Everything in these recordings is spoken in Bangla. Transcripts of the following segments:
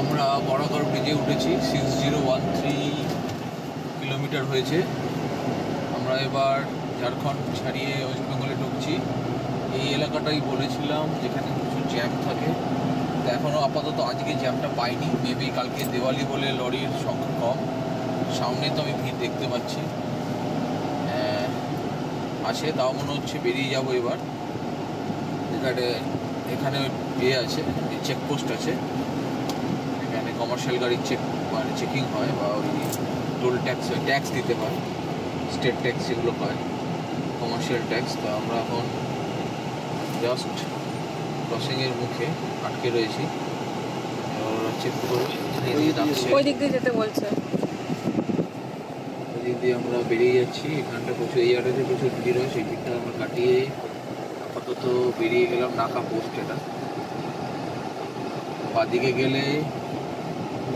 আমরা বড়াগড় ব্রিজে উঠেছি। 6013 কিলোমিটার হয়েছে। আমরা এবার ঝাড়খণ্ড ছাড়িয়ে ওয়েস্ট বেঙ্গলে ঢুকছি। এই এলাকাটাই বলেছিলাম যেখানে প্রচুর জ্যাম থাকে। তো এখনও আপাতত আজকে জ্যামটা পাইনি। মেবি কালকে দিওয়ালি বলে লরির সংখ্যা কম। সামনে তো আমি ভিড় দেখতে পাচ্ছি আছে, তাও মনে হচ্ছে বেরিয়ে যাব এবার। এখানে আছে, চেকপোস্ট আছে। এখানে কমার্শিয়াল গাড়ির চেকিং হয়, বা ওই টোল ট্যাক্স দিতে হয়, স্টেট ট্যাক্স যেগুলো হয়, কমার্শিয়াল ট্যাক্স। তো আমরা এখন জাস্ট ক্রসিংয়ের মুখে আটকে রয়েছি। ওরা চেক করে ওই দিক দিয়ে যেতে বলছে। ওই দিক দিয়ে আমরা বেরিয়ে যাচ্ছি। এখানটা প্রচুর, এই জায়গাতে প্রচুর ভিড় হয়, সেই দিকটা আমরা কাটিয়ে আপাতত বেরিয়ে গেলাম নাকা পোস্ট। এটা বাদিকে গেলে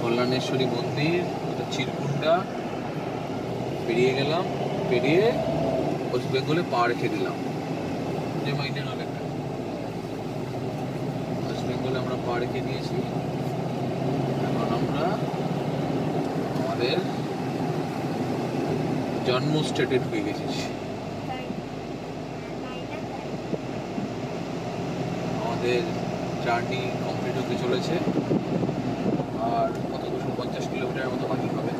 কল্যাণেশ্বরী মন্দির, চিরকুন্ডা পেরিয়ে গেলাম। পেরিয়ে ওয়েস্ট বেঙ্গলে পা রেখে দিলাম। যে মাইন্ডেন অনেকটা ওয়েস্ট বেঙ্গলে আমরা পা রেখে দিয়েছি। এখন আমরা আমাদের জন্ম স্টেটে ঢুকে গেছি। আমাদের জার্নি কমপ্লিট হতে চলেছে। আর কত 250 কিলোমিটারের মতো বাকি হবে।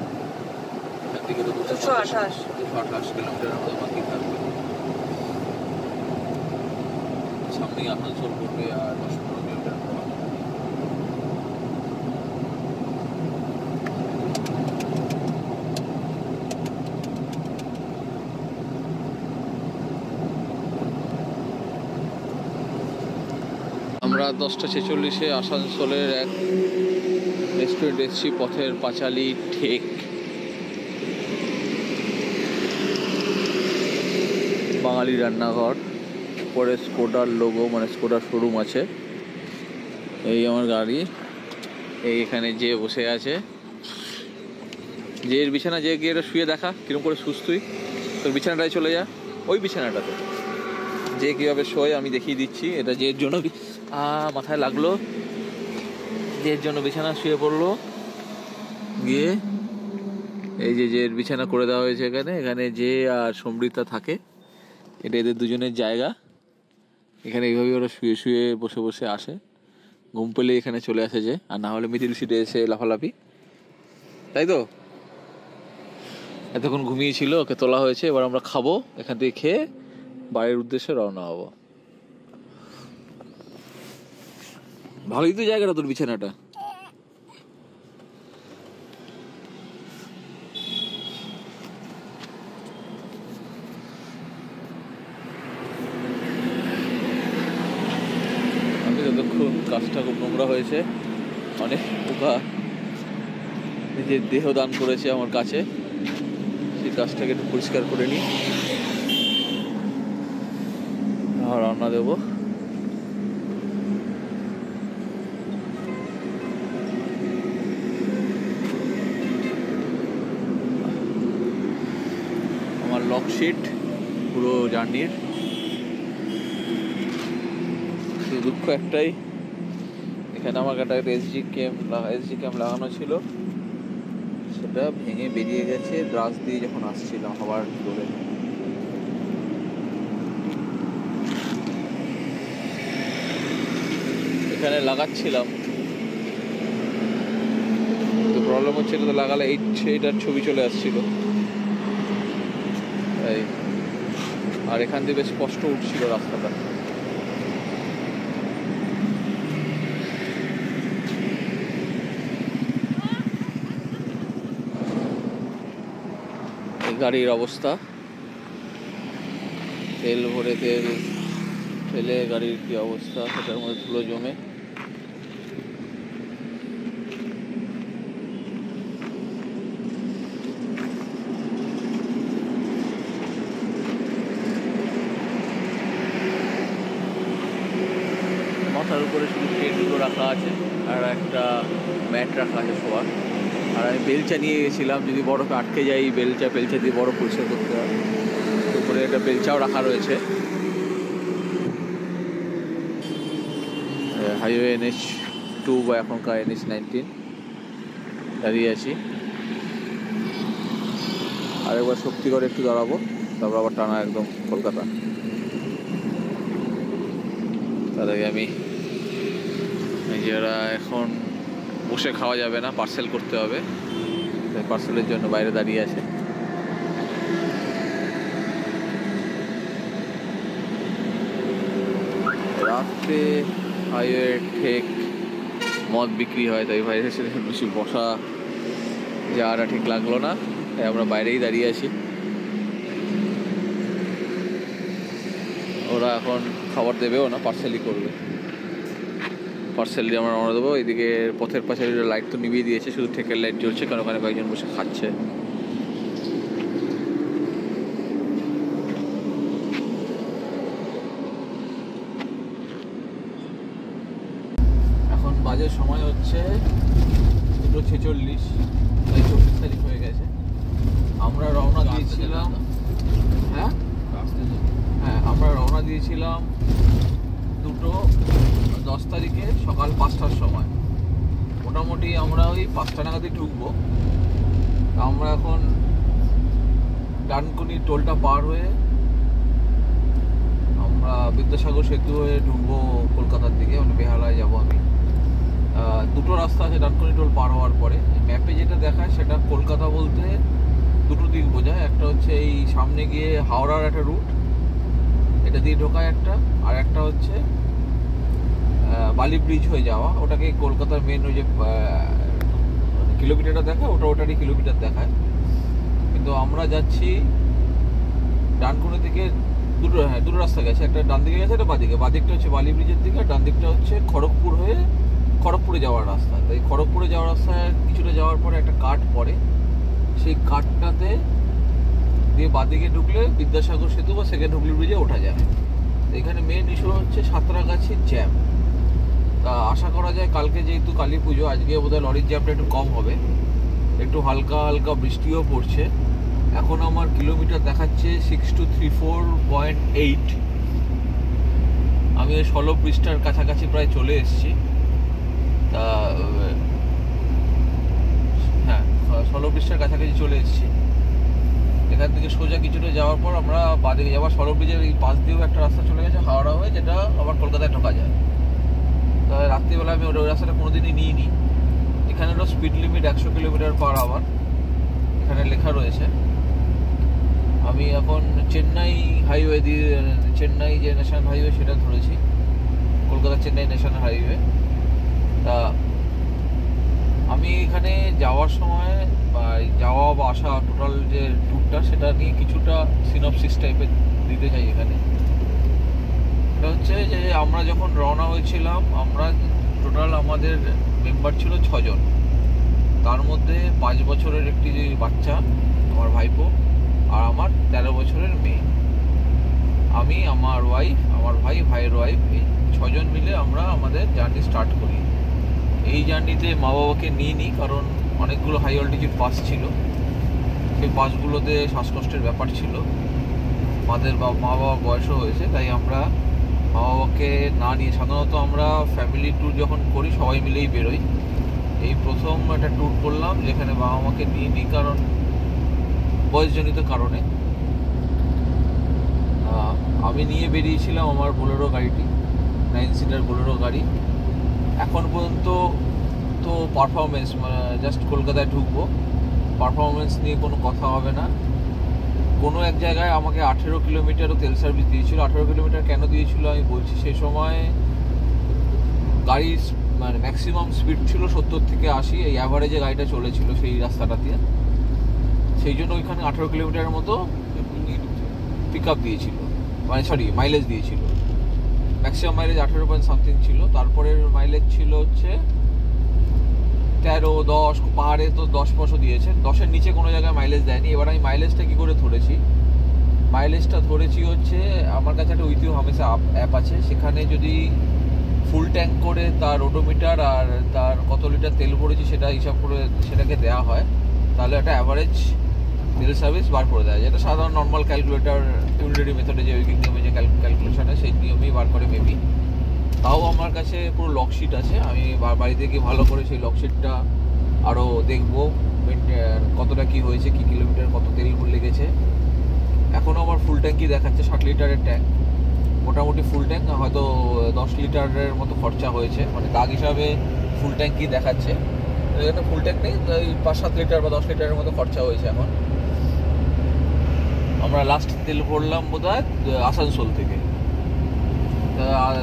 এখান থেকে তো 228 কিলোমিটারের মতো বাকি থাকবে। সামনেই আসানসোল পড়বে, আর 10-15 কিলোমিটার পর। আমরা 10:46-এ আসানসোলের এক রেস্টুরেন্ট এসেছি, পথের পাঁচালী ঠেক। বাঙালি রান্নাঘর, পরে স্কোডার লোগো, মানে স্কোডার শোরুম আছে। এই আমার গাড়ি, এখানে যে বসে আছে, যে এর বিছানা, যে গিয়ে শুয়ে দেখা কিরকম করে সুস্থই। তোর বিছানাটায় চলে যা, ওই বিছানাটাতে যে কীভাবে শোয় আমি দেখিয়ে দিচ্ছি। এটা যে জন্য মাথায় লাগলো, যে জন্য বিছানা শুয়ে পড়লো। গিয়ে এই যে বিছানা করে দেওয়া হয়েছে এখানে যে আর সমৃদ্ধা থাকে, এটা এদের দুজনের জায়গা। এখানে এইভাবে ওরা শুয়ে শুয়ে বসে বসে আসে, ঘুম পেলে এখানে চলে আসে যে, আর না হলে মিডিল সিটে এসে লাফালাফি। তাই তো এতক্ষণ ঘুমিয়েছিল, ওকে তোলা হয়েছে। এবার আমরা খাবো, এখান থেকে খেয়ে বাড়ির উদ্দেশ্যে রওনা হবো। ভালোই তো জায়গাটা তোর বিছানাটা। আমি যতক্ষণ কাজটা খুব নোংরা হয়েছে, অনেক পোকা নিজের দেহ দান করেছে আমার কাছে, সেই কাজটাকে একটু পরিষ্কার করে নিই, আর রান্না দেবো। আমার লকশিট পুরো জার্নির। দুঃখ একটাই, এখানে আমার একটা এসডি ক্যাম লাগানো ছিল, সেটা ভেঙে বেরিয়ে গেছে ব্রাশ দিয়ে যখন আসছিলাম হওয়ার দৌড়ে। এখানে লাগাচ্ছিলাম, তো প্রবলেম হচ্ছে এটা লাগালে এইটার ছবি চলে আসছিল। তাই, আর এখান থেকে বেশ কষ্ট উঠছিল রাস্তাটা। গাড়ির অবস্থা, তেল ভরে তেল ফেলে গাড়ির কি অবস্থা, সেটার মধ্যে ধুলো জমে। মাথার উপরে শুধু পেটগুলো রাখা আছে, আর একটা ম্যাট রাখা আছে শোয়ার। আর আমি বেলচা নিয়ে গেছিলাম, যদি বরফে আটকে যাই বেলচা দিয়ে বরফ পরিষ্কার করতে হয়। উপরে একটা বেলচাও রাখা রয়েছে। হাইওয়ে NH2 বা এখনকার NH19। দাঁড়িয়ে আছি। আরেকবার শক্তি করে একটু দাঁড়াবো, তারপর আবার টানা একদম কলকাতা। তার আগে আমি নিজেরা এখন বসে খাওয়া যাবে না, পার্সেল করতে হবে, তাই পার্সেলের জন্য বাইরে দাঁড়িয়ে আছে। রাত্রে হাইওয়ে ঠিক মদ বিক্রি হয়, তাই বাইরে এসে বেশি বসা যাওয়াটা ঠিক লাগলো না, তাই আমরা বাইরেই দাঁড়িয়ে আছি। ওরা এখন খাবার দেবেও না, পার্সেলই করবে। পার্সেল দিয়ে আমরা রওনা দেবো। এদিকে পথের পাশে লাইট তো নিভিয়ে দিয়েছে, শুধু ঠেকের লাইট জ্বলছে, কারণ ওখানে কয়েকজন বসে খাচ্ছে। এখন বাজে সময় হচ্ছে 2:46, তাই 24 তারিখ হয়ে গেছে। আমরা রওনা দিয়েছিলাম, হ্যাঁ হ্যাঁ আমরা রওনা দিয়েছিলাম 2:10 তারিখে সকাল 5টার সময়। মোটামুটি আমরা ওই 5টা নাগাদই ঢুকবো। আমরা এখন ডানকুনি টোলটা পার হয়ে আমরা বিদ্যাসাগর সেতু হয়ে ঢুকবো কলকাতার দিকে, মানে বেহালায় যাবো আমি। দুটো রাস্তা আছে ডানকুনি টোল পার হওয়ার পরে। ম্যাপে যেটা দেখায় সেটা কলকাতা বলতে দুটো দিক বোঝায়। একটা হচ্ছে এই সামনে গিয়ে হাওড়ার একটা রুট, এটা দিয়ে ঢোকায় একটা, আর একটা হচ্ছে বালি ব্রিজ হয়ে যাওয়া, ওটাকে কলকাতার মেন ওই যে কিলোমিটারটা দেখায়, ওটারই কিলোমিটার দেখায়। কিন্তু আমরা যাচ্ছি ডানকুনি থেকে দুটো রাস্তা গেছে, একটা ডান দিকে গেছে, একটা বাদিকে। বাদিকটা হচ্ছে বালি ব্রিজের দিকে, আর ডান দিকটা হচ্ছে খড়গপুর হয়ে খড়গপুরে যাওয়ার রাস্তা। তাই খড়গপুরে যাওয়ার রাস্তায় কিছুটা যাওয়ার পরে একটা কাট পড়ে, সেই কাটটাতে দিয়ে বাদিকে ঢুকলে বিদ্যাসাগর সেতু বা সেকেন্ড হুগলি ব্রিজে ওঠা যায়। এখানে মেন ইস্যু হচ্ছে সাঁতরাগাছির জ্যাম। তা আশা করা যায় কালকে যেহেতু কালী পুজো, আজকে বোধহয় লরির জ্যামটা একটু কম হবে, একটু হালকা হালকা বৃষ্টিও পড়ছে। এখন আমার কিলোমিটার দেখাচ্ছে 6234.8। আমি ওই 16 পৃষ্ঠার কাছাকাছি প্রায় চলে এসেছি। তা হ্যাঁ 16 পৃষ্ঠার কাছাকাছি চলে এসেছি। এখান থেকে সোজা কিছুটা যাওয়ার পর আমরা বাদিকে যাবার 16 ব্রিজের এই পাশ দিয়েও একটা রাস্তা চলে গেছে হাওড়া হয়ে, যেটা আবার কলকাতায় ঢোকা যায়। তা রাত্রিবেলা আমি ওই রাস্তাটা কোনোদিনই নিইনি। এখানেরও স্পিড লিমিট 100 কিলোমিটার/আওয়ার এখানে লেখা রয়েছে। আমি এখন চেন্নাই হাইওয়ে দিয়ে, চেন্নাই যে ন্যাশনাল হাইওয়ে সেটা ধরেছি, কলকাতা চেন্নাই ন্যাশনাল হাইওয়ে। তা আমি এখানে যাওয়ার সময় বা যাওয়া বা আসা টোটাল যে ট্যুরটা, সেটা নিয়ে কিছুটা সিনপসিস টাইপের দিতে চাই এখানে। এটা হচ্ছে যে আমরা যখন রওনা হয়েছিলাম, আমরা টোটাল আমাদের মেম্বার ছিল 6 জন। তার মধ্যে 5 বছরের একটি বাচ্চা আমার ভাইপো, আর আমার 13 বছরের মেয়ে, আমি, আমার ওয়াইফ, আমার ভাইয়ের ওয়াইফ, এই 6 জন মিলে আমরা আমাদের জার্নি স্টার্ট করি। এই জার্নিতে মা বাবাকে নিয়ে নিই, কারণ অনেকগুলো হাই অল্টিটিউড পাস ছিল, সেই পাসগুলোতে শ্বাসকষ্টের ব্যাপার ছিল, মা বাবার বয়সও হয়েছে, তাই আমরা মা বাবাকে না নিয়ে, সাধারণত আমরা ফ্যামিলি ট্যুর যখন করি সবাই মিলেই বেরোই। এই প্রথম একটা ট্যুর করলাম যেখানে বাবা মাকে নিয়ে নিই, কারণ বয়সজনিত কারণে। আমি নিয়ে বেরিয়েছিলাম আমার বোলেরো গাড়িটি, 9 সিটার বোলেরো গাড়ি। এখন পর্যন্ত তো পারফরমেন্স, মানে জাস্ট কলকাতায় ঢুকবো, পারফরমেন্স নিয়ে কোনো কথা হবে না। কোনো এক জায়গায় আমাকে 18 কিলোমিটারও তেল সার্ভিস দিয়েছিল। 18 কিলোমিটার কেন দিয়েছিল আমি বলছি। সেই সময় গাড়ির মানে ম্যাক্সিমাম স্পিড ছিল 70 থেকে 80, এই অ্যাভারেজে গাড়িটা চলেছিল সেই রাস্তাটা দিয়ে। সেই জন্য ওইখানে 18 কিলোমিটারের মতো পিক আপ দিয়েছিল, মানে মাইলেজ দিয়েছিল। ম্যাক্সিমাম মাইলেজ 18.something ছিল। তারপরের মাইলেজ ছিল হচ্ছে 13, 10, পাহাড়ে তো 10 দিয়েছে, 10-এর নিচে কোনো জায়গায় মাইলেজ দেয়নি। এবার আমি মাইলেজটা কী করে ধরেছি, মাইলেজটা ধরেছি হচ্ছে আমার কাছে একটা উইথ ইউ হামেশা অ্যাপ আছে, সেখানে যদি ফুল ট্যাঙ্ক করে তার ওডোমিটার আর তার কত লিটার তেল ভরেছি সেটা হিসাব করে সেটাকে দেওয়া হয়, তাহলে একটা অ্যাভারেজ তেল সার্ভিস বার করে দেয়, যেটা সাধারণ নর্মাল ক্যালকুলেটার ইউনিটারি মেথডে যে উইকিং নিয়মে যে ক্যালকুলেশন হয় সেই নিয়মেই বার করে মেবি। তাও আমার কাছে পুরো লকশিট আছে, আমি বাড়িতে গিয়ে ভালো করে সেই লকশিটটা আরও দেখবো কতটা কি হয়েছে, কি কিলোমিটার কত তেল লেগেছে। এখনও আমার ফুল ট্যাঙ্কই দেখাচ্ছে, 60 লিটারের ট্যাঙ্ক, মোটামুটি ফুল ট্যাঙ্ক, হয়তো 10 লিটারের মতো খরচা হয়েছে, মানে দাগ হিসাবে ফুল ট্যাঙ্কই দেখাচ্ছে। এখানে ফুল ট্যাঙ্ক নেই, 5-7 লিটার বা 10 লিটারের মতো খরচা হয়েছে। এখন আমরা লাস্ট তেল ভরলাম বোধহয় আসানসোল থেকে,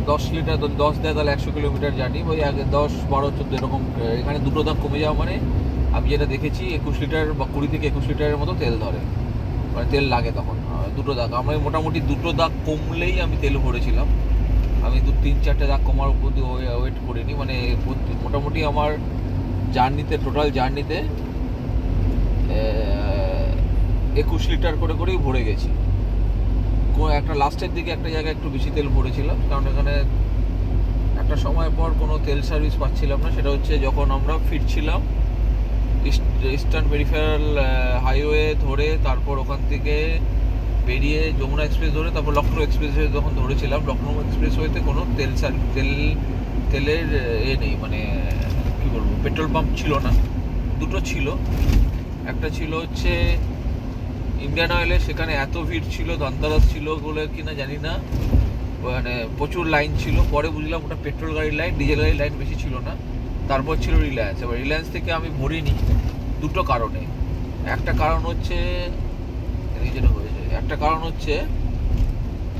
10 লিটার, 10 দেয় তাহলে 100 কিলোমিটার জানি, ওই আগে 10, 12, 14 এরকম। এখানে দুটো দাগ কমে যাওয়া মানে আমি যেটা দেখেছি 21 লিটার বা 20 থেকে 21 লিটারের মতো তেল ধরে, মানে তেল লাগে তখন দুটো দাগ। আমরা মোটামুটি দুটো দাগ কমলেই আমি তেল ভরেছিলাম। আমি 2-3-4টে দাগ কমার উপর ওয়েট করিনি, মানে মোটামুটি আমার জার্নিতে, টোটাল জার্নিতে 21 লিটার করে করেই ভরে গেছি। একটা লাস্টের দিকে একটা জায়গায় একটু বেশি তেল ভরেছিলাম, কারণ এখানে একটা সময় পর কোনো তেল সার্ভিস পাচ্ছিলাম না। সেটা হচ্ছে যখন আমরা ফিরছিলাম ইস্টার্ন পেরিফেরাল হাইওয়ে ধরে, তারপর ওখান থেকে বেরিয়ে যমুনা এক্সপ্রেস ধরে, তারপর লখনৌ এক্সপ্রেসওয়ে যখন ধরেছিলাম, লখনৌ এক্সপ্রেসওয়েতে কোনো তেলের নেই, মানে কী বলবো, পেট্রোল পাম্প ছিল না। দুটো ছিল, একটা ছিল হচ্ছে ইন্ডিয়ান অয়েলের, সেখানে এত ভিড় ছিল, ধনতেরাস ছিল বলে কিনা জানি না, মানে প্রচুর লাইন ছিল। পরে বুঝলাম ওটা পেট্রোল গাড়ির লাইন, ডিজেল গাড়ির লাইন বেশি ছিল না। তারপর ছিল রিলায়েন্স। এবার রিলায়েন্স থেকে আমি ভরিনি দুটো কারণে। একটা কারণ হচ্ছে যেটা হয়েছে, একটা কারণ হচ্ছে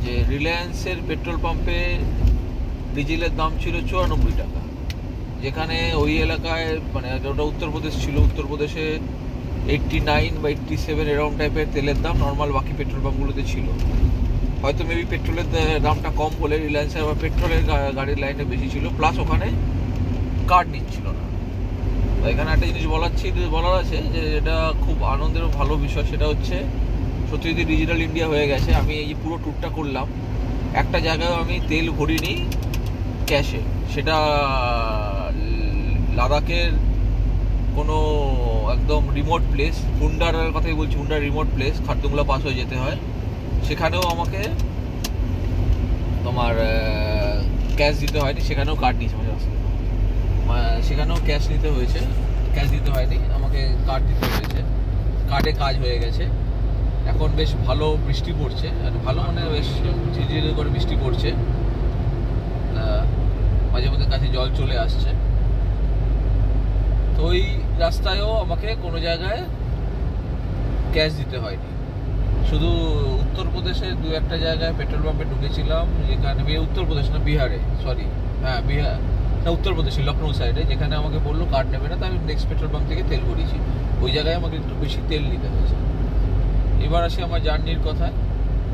যে রিলায়েন্সের পেট্রোল পাম্পে ডিজেলের দাম ছিল 94 টাকা, যেখানে ওই এলাকায়, মানে ওটা উত্তরপ্রদেশ ছিল, উত্তরপ্রদেশে 89 বা 87 এরকম টাইপের তেলের দাম নর্মাল বাকি পেট্রোল পাম্পগুলোতে ছিল। হয়তো মেবি পেট্রোলের দামটা কম বলে রিলায়েন্সের আবার পেট্রোলের গাড়ির লাইনে বেশি ছিল, প্লাস ওখানে কার্ড নিচ্ছিল না। তো এখানে একটা জিনিস বলার আছে যে এটা খুব আনন্দের ভালো বিষয়, সেটা হচ্ছে সত্যি যদি ডিজিটাল ইন্ডিয়া হয়ে গেছে। আমি এই যে পুরো ট্যুরটা করলাম, একটা জায়গায় আমি তেল ভরিনি ক্যাশে, সেটা লাদাখের কোনো একদম রিমোট প্লেস, হুন্ডার কথাই বলছি, হুন্ডার রিমোট প্লেস, খারদুংলা পাস হয়ে যেতে হয়। সেখানেও আমাকে তোমার ক্যাশ দিতে হয়নি, সেখানেও কার্ড নিয়েছে, সেখানেও ক্যাশ দিতে হয়নি, আমাকে কার্ড দিতে হয়েছে। কার্ডে কাজ হয়ে গেছে। এখন বেশ ভালো বৃষ্টি পড়ছে, ভালো মানে বেশ ঝিরঝির করে বৃষ্টি পড়ছে, মাঝে মধ্যে কাছে জল চলে আসছে। তো ওই রাস্তায়ও আমাকে কোনো জায়গায় ক্যাশ দিতে হয়নি। শুধু উত্তরপ্রদেশের 2-1টা জায়গায় পেট্রোল পাম্পে ঢুকেছিলাম, যেখানে উত্তরপ্রদেশ না, বিহারে, সরি, হ্যাঁ বিহার না, উত্তরপ্রদেশে লখনৌ সাইডে, যেখানে আমাকে বললো কার্ড নেবে না, তো আমি নেক্সট পেট্রোল পাম্প থেকে তেল ভরিয়েছি। ওই জায়গায় আমাকে একটু বেশি তেল নিতে হয়েছে। এবার আসি আমার জার্নির কথায়।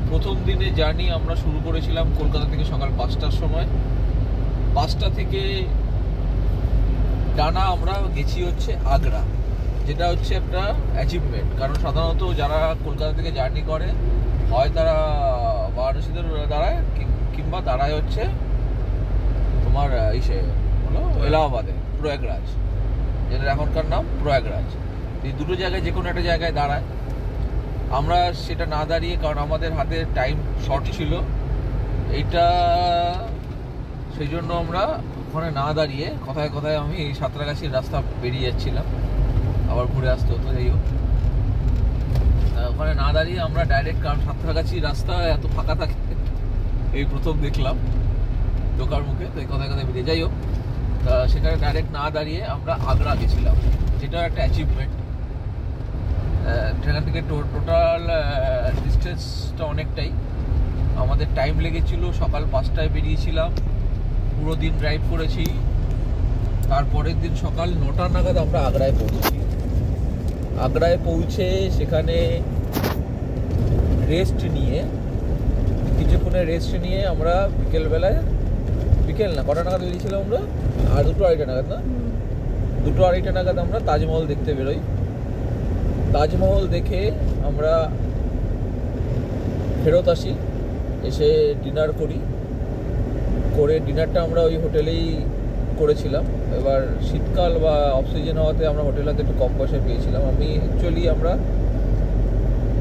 প্রথম দিনে জার্নি আমরা শুরু করেছিলাম কলকাতা থেকে সকাল 5টার সময়। 5টা থেকে টানা আমরা গেছি হচ্ছে আগ্রা, যেটা হচ্ছে একটা অ্যাচিভমেন্ট। কারণ সাধারণত যারা কলকাতা থেকে জার্নি করে, হয় তারা বারাণসীতে দাঁড়ায়, কিংবা দাঁড়ায় হচ্ছে তোমার হলো এলাহাবাদে, প্রয়াগরাজ, যেটা এখনকার নাম প্রয়াগরাজ। এই দুটো জায়গায় যে কোনো একটা জায়গায় দাঁড়ায়। আমরা সেটা না দাঁড়িয়ে, কারণ আমাদের হাতে টাইম শর্ট ছিল, এইটা সেই জন্য আমরা ওখানে না দাঁড়িয়ে কথায় কথায় আমি এই সাঁতরাগাছির রাস্তা বেরিয়ে যাচ্ছিলাম, আবার ঘুরে আসতে হতো। যাই হোক, ওখানে না দাঁড়িয়ে আমরা ডাইরেক্ট, কারণ সাঁতরাগাছির রাস্তা এত ফাঁকা থাকে এই প্রথম দেখলাম ঢোকার মুখে, তো এই কথায় কথায় বেরিয়ে। যাই হোক, সেখানে ডাইরেক্ট না দাঁড়িয়ে আমরা আগ্রা গেছিলাম, যেটা একটা অ্যাচিভমেন্ট। সেখান থেকে টোটাল ডিস্টেন্সটা অনেকটাই। আমাদের টাইম লেগেছিল, সকাল 5টায় বেরিয়েছিলাম, পুরো দিন ড্রাইভ করেছি। তারপরের দিন সকাল 9টা নাগাদ আমরা আগ্রায় পৌঁছেছি। আগ্রায় পৌঁছে সেখানে কিছুক্ষণের রেস্ট নিয়ে আমরা বিকেল না, কটা নাগাদ বেরিয়েছিলাম আমরা? আর 2-2:30 নাগাদ, না 2-2:30 নাগাদ আমরা তাজমহল দেখতে বেরোই। তাজমহল দেখে আমরা ফেরত আসি, এসে ডিনার করে ডিনারটা আমরা ওই হোটেলেই করেছিলাম। এবার শীতকাল বা অফ সিজন হওয়াতে আমরা হোটেল হয়তো একটু কম পয়সায় পেয়েছিলাম। আমরা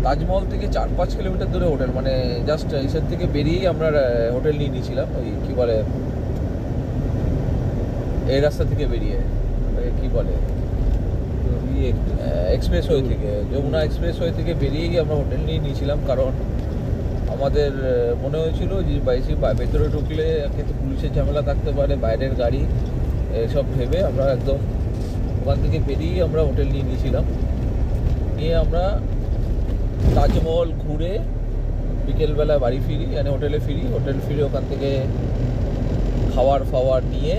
তাজমহল থেকে 4-5 কিলোমিটার দূরে হোটেল, মানে জাস্ট এসের থেকে বেরিয়েই আমরা হোটেল নিয়ে নিয়েছিলাম। ওই কী বলে, এই রাস্তা থেকে বেরিয়ে কি বলে, এক্সপ্রেসওয়ে থেকে, যমুনা এক্সপ্রেসওয়ে থেকে বেরিয়ে গিয়ে আমরা হোটেল নিয়ে নিয়েছিলাম, কারণ আমাদের মনে হয়েছিল যে ভেতরে ঢুকলে কিন্তু পুলিশের ঝামেলা থাকতে পারে, বাইরের গাড়ি, এসব ভেবে আমরা একদম ওখান থেকে বেরিয়ে আমরা হোটেল নিয়ে নিয়েছিলাম। নিয়ে আমরা তাজমহল ঘুরে বিকেলবেলা বাড়ি ফিরি, মানে হোটেলে ফিরি। হোটেল ফিরে ওখান থেকে খাবার নিয়ে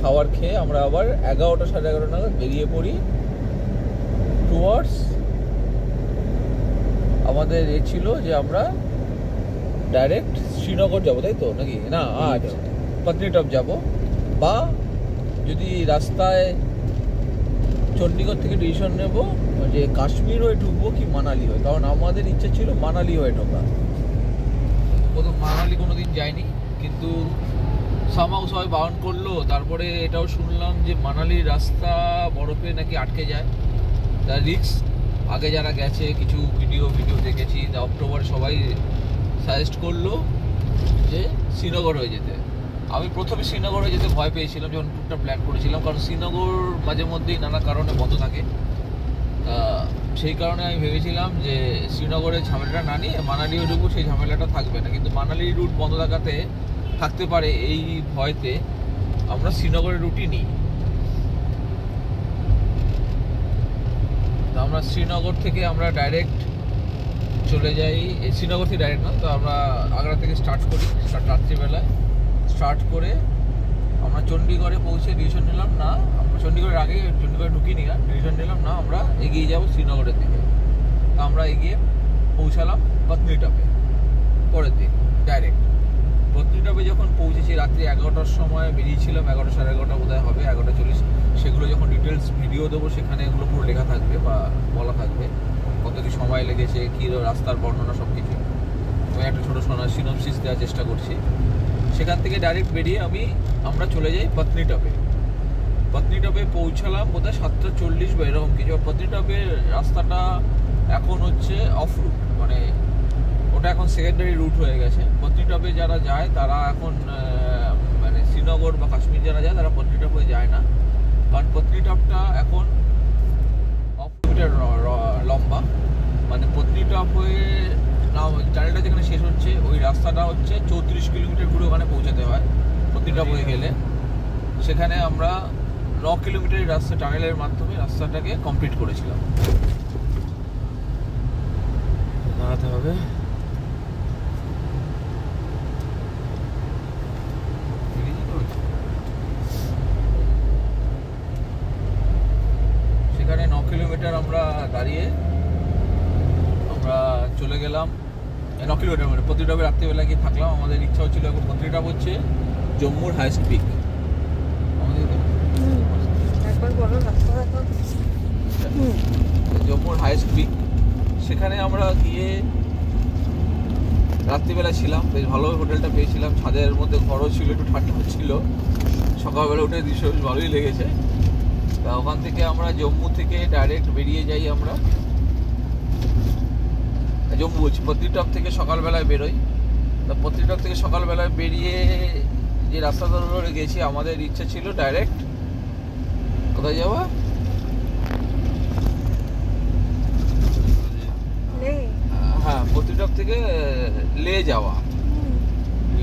খাবার খেয়ে আমরা আবার 11টা 11:30 নাগাদ বেরিয়ে পড়ি টুয়ার্ডস। আমাদের ছিল যে আমরা ডাইরেক্ট শ্রীনগর যাবো, তাই তো নাকি? না, পত্নীটপ যাব, বা যদি রাস্তায় চণ্ডীগড় থেকে ডিসিশন নেব যে কাশ্মীর হয়ে ঢুকবো কি মানালি হয়ে, কারণ আমাদের ইচ্ছা ছিল মানালি হয়ে ঢোকা। প্রথম মানালি কোনোদিন যাইনি, কিন্তু সামাও সবাই বারণ করলো। তারপরে এটাও শুনলাম যে মানালির রাস্তা বরফে নাকি আটকে যায়, তার রিস্ক। আগে যারা গেছে কিছু ভিডিও দেখেছি, অক্টোবর সবাই সাজেস্ট করলো যে শ্রীনগর হয়ে যেতে। আমি প্রথমে শ্রীনগর হয়ে যেতে ভয় পেয়েছিলাম যখন টুকটা প্ল্যান করেছিলাম, কারণ শ্রীনগর মাঝে মধ্যেই নানা কারণে বন্ধ থাকে। সেই কারণে আমি ভেবেছিলাম যে শ্রীনগরের ঝামেলাটা না নিয়ে মানালিও ঢুকবো, সেই ঝামেলাটা থাকবে না। কিন্তু মানালির রুট বন্ধ থাকতে পারে এই ভয়তে আমরা শ্রীনগরের রুটই নিই। আমরা শ্রীনগর থেকে আমরা ডাইরেক্ট চলে যাই, শ্রীনগর থেকে ডাইরেক্ট না, তো আমরা আগ্রা থেকে স্টার্ট করি। রাত্রিবেলায় স্টার্ট করে আমরা চণ্ডীগড়ে পৌঁছে ডিসিশন নিলাম না, আমরা চণ্ডীগড়ের আগে চণ্ডীগড়ে ঢুকিনি, ডিসিশন নিলাম না আমরা এগিয়ে যাবো শ্রীনগরের দিকে। তো আমরা এগিয়ে পৌঁছালাম পত্নীটপে পরের দিন ডাইরেক্ট। পত্নীটপে যখন পৌঁছেছি রাত্রি 11টার সময় বেরিয়েছিলাম, 11টা 11:30 বোধহয় হবে, 11:40। সেগুলো যখন ডিটেলস ভিডিও দেবো সেখানে এগুলো পুরো লেখা থাকবে বা বলা থাকবে কতটি সময় লেগেছে, কী রাস্তার বর্ণনা, সব কিছু। আমি একটা ছোটো সিনপসিস দেওয়ার চেষ্টা করছি। সেখান থেকে ডাইরেক্ট বেরিয়ে আমরা চলে যাই পত্নীটপে পৌঁছালাম বোধহয় 7:40 বা এরকম কিছু। পত্নীটপের রাস্তাটা এখন হচ্ছে অফ রুট, মানে ওটা এখন সেকেন্ডারি রুট হয়ে গেছে। পত্নীটপে যারা যায় তারা এখন মানে শ্রীনগর বা কাশ্মীর যারা যায় তারা পত্নীটপ হয়ে যায় না, কারণ পত্নীটপটা এখন 1 কিলোমিটার লম্বা। মানে পত্নীটপ হয়ে টানেলটা যেখানে শেষ হচ্ছে ওই রাস্তাটা হচ্ছে 34 কিলোমিটার ঘুরে ওখানে পৌঁছাতে হয় পত্নীটপ হয়ে গেলে। সেখানে আমরা 9 কিলোমিটার রাস্তা টানেলের মাধ্যমে রাস্তাটাকে কমপ্লিট করেছিলাম। দাঁড়াতে হবে। সেখানে 9 কিলোমিটার আমরা দাঁড়িয়ে আমরা চলে গেলাম 9 কিলোমিটার, মানে পত্নীটপে রাত্রিবেলা গিয়ে থাকলাম। আমাদের ইচ্ছা হচ্ছিল, এখন পত্নীটপ হচ্ছে জম্মুর হাইস্ট পিক। জম্মুর হাইস্ট পিক, সেখানে আমরা গিয়ে রাত্রিবেলা ছিলাম, বেশ ভালোই হোটেলটা পেয়েছিলাম, ছাদের মধ্যে ঘরও ছিল, একটু ঠান্ডা ছিল। সকালবেলা উঠে দৃশ্য বেশ ভালোই লেগেছে। তা ওখান থেকে আমরা জম্মু থেকে ডাইরেক্ট বেরিয়ে যাই। আমরা জম্মু বলছি, পত্নীটপ থেকে সকালবেলায় বেরোই। তা পত্নীটপ থেকে সকালবেলায় বেরিয়ে যে রাস্তা ধরে গেছি, আমাদের ইচ্ছা ছিল ডাইরেক্ট কোথায় যাওয়া, হ্যাঁ পত্নীটপ থেকে লে যাওয়া।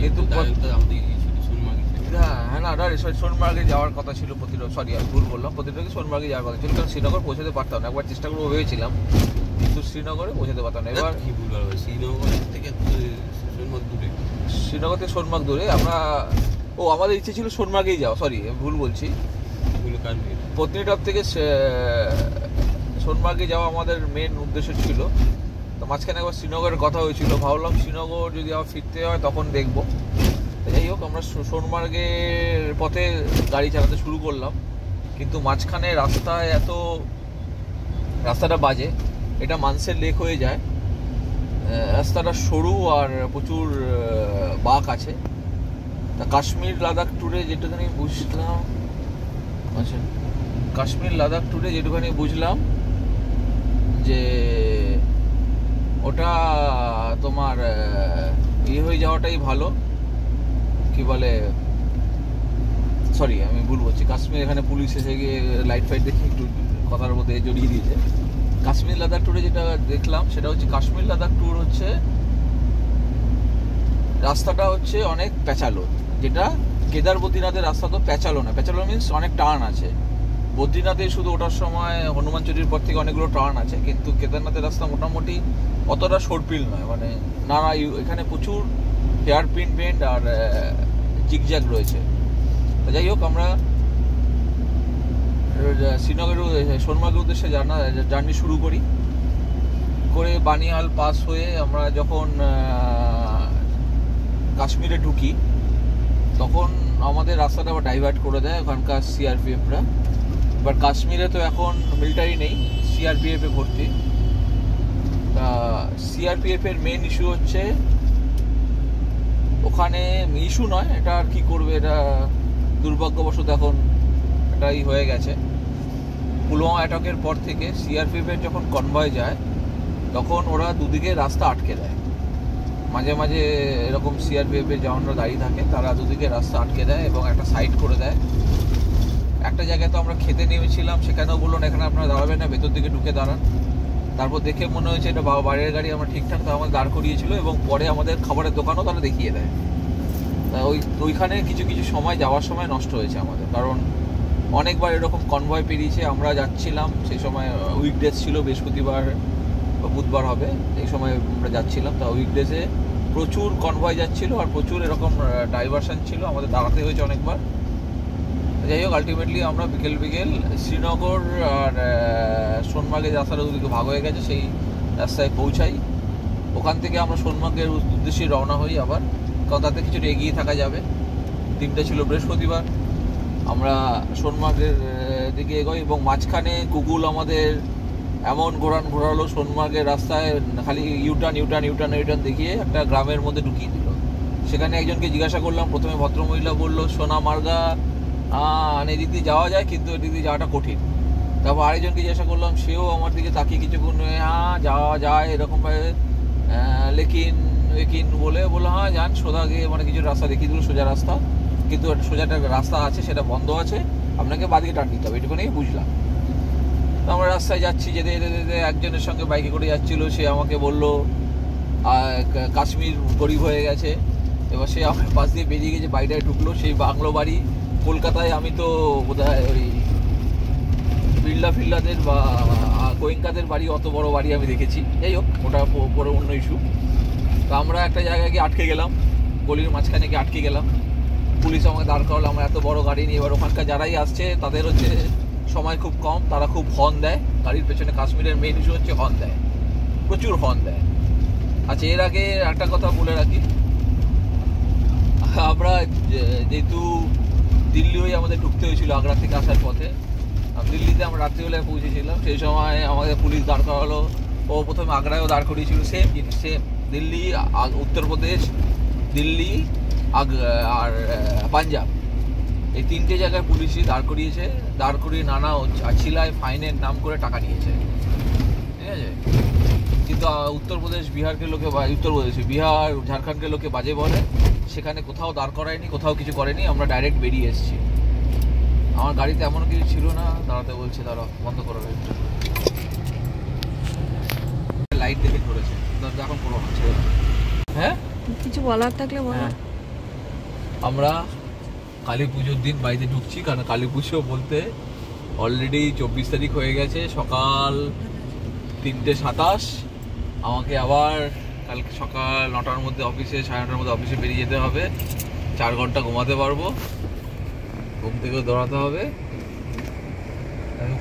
কিন্তু হ্যাঁ না, সোনমার্গে যাওয়ার কথা ছিল পত্নীটপ, সরি আমি ভুল বললাম, পত্নীটপে সোনমার্গে যাওয়ার কথা ছিল, কারণ শ্রীনগর পৌঁছাতে পারতাম না। একবার চেষ্টা করবো ভেবেছিলাম, কিন্তু শ্রীনগরে পৌঁছাতে পারতাম না। এবার শ্রীনগর থেকে সোনমার্গ দূরে আমরা, আমাদের ইচ্ছে ছিল সোনমার্গেই যাওয়া, সরি আমি ভুল বলছি। পত্নীটপ থেকে সোনমার্গে যাওয়া আমাদের মেন উদ্দেশ্য ছিল। তো মাঝখানে একবার শ্রীনগরের কথা হয়েছিল, ভাবলাম শ্রীনগর যদি আবার ফিরতে হয় তখন দেখবো। যাই হোক, আমরা সোনমার্গের পথে গাড়ি চালাতে শুরু করলাম, কিন্তু মাঝখানে রাস্তাটা বাজে। এটা মানসের লেক হয়ে যায়, রাস্তাটা সরু আর প্রচুর বাঁক আছে। তা কাশ্মীর লাদাখ ট্যুরে যেটুখানি বুঝলাম, আচ্ছা কাশ্মীর লাদাখ ট্যুরে যেটুখানি বুঝলাম যে ওটা তোমার হয়ে যাওয়াটাই ভালো, কি বলে সরি আমি ভুল বলছি, কাশ্মীর এখানে পুলিশ এসে গিয়ে লাইট ফাইট দেখে একটু কথার মধ্যে জড়িয়ে দিয়েছে। কাশ্মীর লাদাখ ট্যুরে যেটা দেখলাম সেটা হচ্ছে, কাশ্মীর লাদাখ ট্যুর হচ্ছে রাস্তাটা হচ্ছে অনেক প্যাঁচালো, যেটা কেদার বদ্রীনাথের রাস্তা তো প্যাঁচালো না। প্যাঁচালো মিনস অনেক টার্ন আছে। বদ্রীনাথে শুধু ওঠার সময় হনুমান চটির পর থেকে অনেকগুলো টার্ন আছে, কিন্তু কেদারনাথের রাস্তা মোটামুটি অতটা সরপিল নয়, মানে নানা এখানে প্রচুর হেয়ার পিন বেন্ড আর জিগজ্যাগ রয়েছে। তো যাই হোক, আমরা শ্রীনগরের সোনমার্গের উদ্দেশ্যে জার্নি শুরু করে বানিহাল পাস হয়ে আমরা যখন কাশ্মীরে ঢুকি, তখন আমাদের রাস্তাটা আবার ডাইভার্ট করে দেয় ওখানকার সিআরপিএফরা। এবার কাশ্মীরে তো এখন মিলিটারি নেই, সিআরপিএফে ভর্তি। তা সিআরপিএফের মেন ইস্যু হচ্ছে ওখানে, ইস্যু নয় এটা, আর কি করবে, এটা দুর্ভাগ্যবশত এখন এটাই হয়ে গেছে। পুলওয়ামা অ্যাটাকের পর থেকে সিআরপিএফের যখন কনভয় যায় তখন ওরা দুদিকে রাস্তা আটকে দেয়। মাঝে মাঝে এরকম সিআরপিএফের জওয়ানরা দাঁড়িয়ে থাকে, তারা দুদিকে রাস্তা আটকে দেয় এবং একটা সাইড করে দেয়। একটা জায়গায় তো আমরা খেতে নেমেছিলাম, সেখানেও বললো না এখানে আপনারা দাঁড়াবেন না, ভেতর দিকে ঢুকে দাঁড়ান। তারপর দেখে মনে হয়েছে এটা বাইরের গাড়ি, আমরা ঠিকঠাক তো আমাদের দাঁড় করিয়েছিল এবং পরে আমাদের খাবারের দোকানও তারা দেখিয়ে দেয়। তা ওইখানে কিছু সময় যাওয়ার সময় নষ্ট হয়েছে আমাদের, কারণ অনেকবার এরকম কনভয় পেরিয়েছে। আমরা যাচ্ছিলাম সেই সময় উইকডেজ ছিল, বৃহস্পতিবার বা বুধবার হবে, এই সময় আমরা যাচ্ছিলাম। তা উইকডেজে প্রচুর কনভয় যাচ্ছিল আর প্রচুর এরকম ডাইভারশন ছিল, আমাদের দাঁড়াতে হয়েছে অনেকবার। যাই হোক, আলটিমেটলি আমরা বিকেল শ্রীনগর আর সোনমার্গের রাস্তাটা দুদিকে ভাগ হয়ে গেছে, সেই রাস্তায় পৌঁছাই। ওখান থেকে আমরা সোনমার্গের উদ্দেশ্যে রওনা হই আবার, কারণ তাতে কিছুটা এগিয়ে থাকা যাবে। দিনটা ছিল বৃহস্পতিবার। আমরা সোনমার্গের দিকে এগোই এবং মাঝখানে গুগল আমাদের এমন ঘোরালো সোনমার্গের রাস্তায়, খালি ইউটার্ন দেখিয়ে একটা গ্রামের মধ্যে ঢুকিয়ে দিল। সেখানে একজনকে জিজ্ঞাসা করলাম, প্রথমে ভদ্রমহিলা বললো সোনামার্গা এদিক দিয়ে যাওয়া যায়, কিন্তু এদিক দিয়ে যাওয়াটা কঠিন। তারপর আরেকজনকে জিজ্ঞাসা করলাম, সেও আমার দিকে তাকিয়ে কিছুক্ষণ যাওয়া যায় এরকমভাবে, লেকিন বললো হ্যাঁ যান, সোজা গিয়ে মানে কিছু রাস্তা দেখিয়ে দিল, সোজা রাস্তা, কিন্তু সোজা একটা রাস্তা আছে সেটা বন্ধ আছে, আপনাকে বাদিকে টার্ন দিতে হবে, এটুকুনি বুঝলাম। তো আমরা রাস্তায় যাচ্ছি, যেতে একজনের সঙ্গে বাইকে করে যাচ্ছিল, সে আমাকে বললো কাশ্মীর গরিব হয়ে গেছে। এবার সে আমার পাশ দিয়ে বেরিয়ে গেছে, বাড়িটায় ঢুকলো, সেই বাংলো বাড়ি। কলকাতায় আমি তো বোধহয় ওই ফিল্লাদের বা গোয়েঙ্কাদের বাড়ি, অত বড় বাড়ি আমি দেখেছি। যাই হোক, ওটা পরে অন্য ইস্যু। তো আমরা একটা জায়গায় গিয়ে আটকে গেলাম, গলির মাঝখানে গিয়ে আটকে গেলাম। পুলিশ আমাকে দাঁড় করালো, আমরা এত বড় গাড়ি নিয়ে। এবার ওখানকার যারাই আসছে তাদের হচ্ছে সময় খুব কম, তারা খুব হর্ন দেয় গাড়ির পেছনে। কাশ্মীরের মেন ইস্যু হচ্ছে হর্ন দেয়, প্রচুর হর্ন দেয়। আচ্ছা, এর আগে একটা কথা বলে রাখি, আমরা যেহেতু দিল্লি হয়ে আমাদের ঢুকতে হয়েছিল আগ্রা থেকে আসার পথে, দিল্লিতে আমরা রাত্রিবেলায় পৌঁছেছিলাম। সেই সময় আমাদের পুলিশ দাঁড় করালো, ও প্রথমে আগ্রায়ও দাঁড় করিয়েছিল, সেম জিনিস, সেম দিল্লি, উত্তরপ্রদেশ, দিল্লি আর পাঞ্জাব, এই তিনটে জায়গায় পুলিশই দাঁড় করিয়েছে। দাঁড় করিয়ে নানা আছিলায় ফাইনের নাম করে টাকা নিয়েছে, ঠিক আছে। কিন্তু উত্তরপ্রদেশ বিহারকে লোকে, বিহার ঝাড়খণ্ডকে লোকে বাজে বলে, সেখানে কোথাও দাঁড় করায়নি, কোথাও কিছু করেনি, আমরা ডাইরেক্ট বেরিয়ে এসেছি। আমার গাড়িতে এমন কিছু ছিল না, দাঁড়াতে বলছে, তারা বন্ধ করে রয়েছে, লাইট দেখে ধরেছে, এখন পুরো হচ্ছে। হ্যাঁ, কিছু বলার থাকলে বলো। আমরা কালী পুজোর দিন বাড়িতে ঢুকছি, কারণ কালী পুজো বলতে অলরেডি 24 তারিখ হয়ে গেছে, সকাল 3:27। আমাকে আবার কালকে সকাল 9টার মধ্যে অফিসে, 9:30টার মধ্যে অফিসে বেরিয়ে যেতে হবে। 4 ঘন্টা ঘুমাতে পারবো, ঘুম থেকেও দৌড়াতে হবে।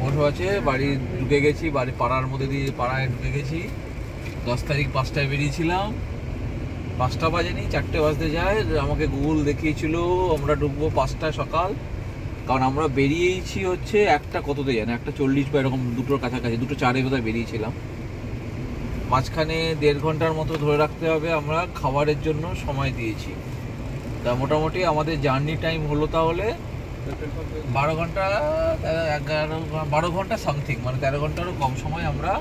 বসে আছে, বাড়ি ঢুকে গেছি, বাড়ি পাড়ার মধ্যে দিয়ে পাড়ায় ঢুকে গেছি। 10 তারিখ 5টায় বেরিয়েছিলাম, 5টা বাজেনি, 4টে বাজতে যায়। আমাকে গুগল দেখিয়েছিল আমরা ঢুকবো 5টায় সকাল, কারণ আমরা বেরিয়েছি হচ্ছে 1টা কততে জানি, 1:40 বা এরকম, 2টোর কাছাকাছি, 2:04 বোধহয় বেরিয়েছিলাম। মাঝখানে 1.5 ঘন্টার মতো ধরে রাখতে হবে, আমরা খাবারের জন্য সময় দিয়েছি। তা মোটামুটি আমাদের জার্নি টাইম হলো তাহলে 12 ঘন্টা সামথিং, মানে 13 ঘন্টারও কম সময় আমরা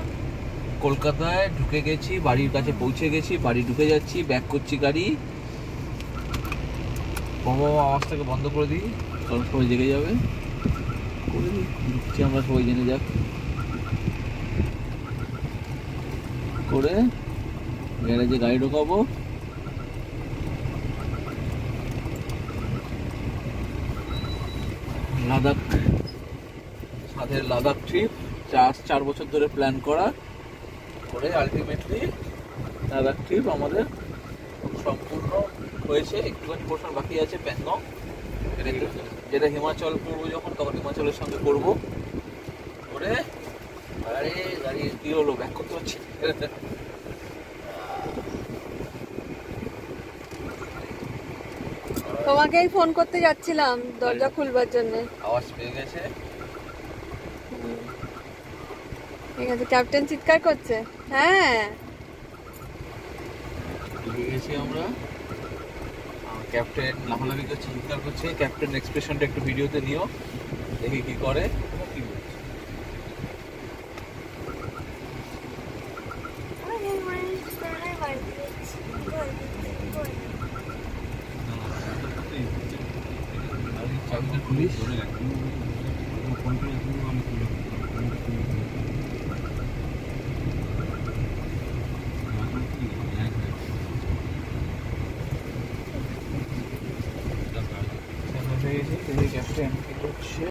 কলকাতায় ঢুকে গেছি, বাড়ির কাছে পৌঁছে গেছি। বাড়ি ঢুকে যাচ্ছি, ব্যাক করছি গাড়ি। আওয়াজটাকে বন্ধ করে দিই। কারণ সবাই জেগে যাবে। করে দিচ্ছি আমরা, সবাই জেনে যাক। করে গ্যারেজে গাড়ি ঢোকাবো। লাদাখ, সাথে লাদাখ ট্রিপ 4 বছর ধরে প্ল্যান করা, করে আলটিমেটলি লাদাখ ট্রিপ আমাদের সম্পূর্ণ হয়েছে। একটুখানি পোর্শন বাকি আছে প্যাংগং, যেটা হিমাচল করবো যখন, তখন হিমাচলের সঙ্গে করবো। করে আরে গাড়ি কি হলো, ব্যাক করতে পারছি। তোমাকেই ফোন করতে যাচ্ছিলাম দরজা খুলবার জন্য। আওয়াজ পেয়ে গেছে। ঠিক আছে, ক্যাপ্টেন চিৎকার করছে। হ্যাঁ, পেয়ে গেছি আমরা। ক্যাপ্টেন লাফালাফি করছে, চিৎকার করছে। ক্যাপ্টেন এক্সপ্রেশনটা একটু ভিডিওতে নিও, দেখি কি করে। কি বলছে? চাবিটা খুলিস। ক্যাপ্টেন কি করছে?